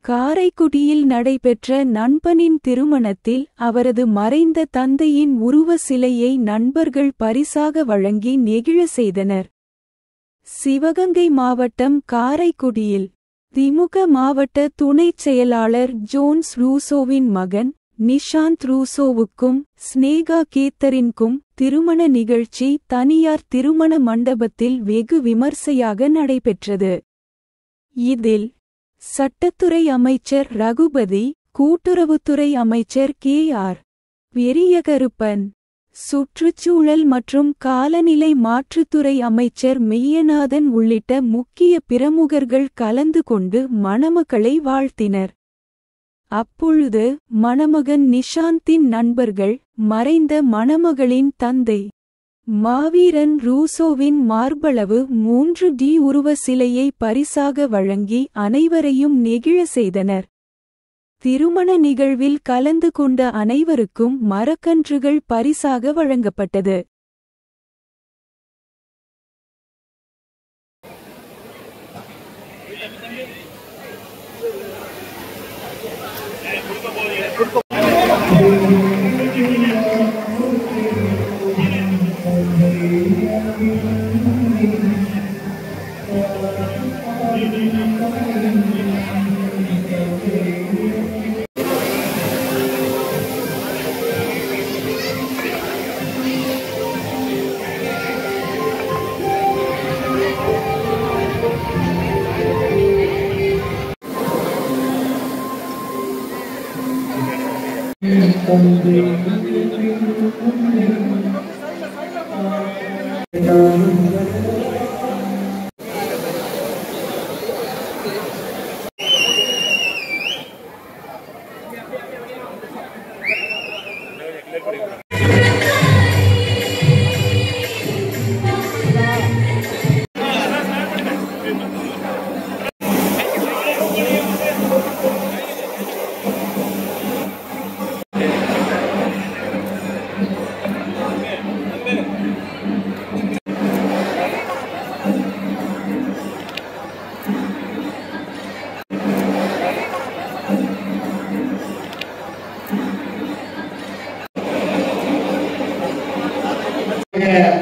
காரைக்குடியில் நடைபெற்ற நண்பனின் திருமணத்தில் அவரது மறைந்த தந்தையின் உருவ சிலையை நண்பர்கள் பரிசாக வழங்கி நெகிழ செய்தனர். சிவகங்கை மாவட்டம் காரைக்குடியில் திமுக மாவட்ட துணைச் செயலாளர் ஜோன்ஸ் ரூசோவின் மகன் நிஷாந்த் ரூசோவுக்கும் ஸ்னேகா கேத்தரின்கும் திருமண நிகழ்ச்சி தனியார் திருமண மண்டபத்தில் வெகு விமர்சையாக நடைபெற்றது. இதில் சட்டத்துறை அமைச்சர் ரகுபதி, கூட்டுறவுத்துறை அமைச்சர் கே.ஆர். பெரியகருப்பன், சுற்றுச்சூழல் மற்றும் காலநிலை மாற்றுத்துறை அமைச்சர் மெய்யநாதன் உள்ளிட்ட முக்கிய பிரமுகர்கள் கலந்து கொண்டு மணமக்களை வாழ்த்தினர். அப்பொழுது மணமகன் நிஷாந்தின் நண்பர்கள் மறைந்த மணமகளின் தந்தை மாவீரன் ரூசோவின் மார்பளவு 3D உருவ சிலையை பரிசாக வழங்கி அனைவரையும் நெகிழ செய்தனர். திருமண நிகழ்வில் கலந்து கொண்ட அனைவருக்கும் மரக்கன்றுகள் பரிசாக வழங்கப்பட்டது.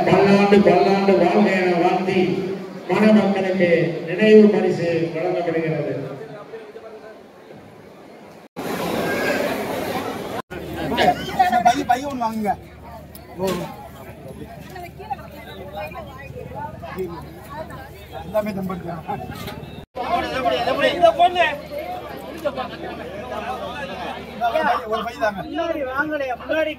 பல்லாண்டு பல்லாண்டு வாழ்க என வாழ்த்தி மணமக்களுக்கு நினைவு பரிசு வழங்கப்படுகிறது. முன்னாடி வாங்கலையா முன்னாடி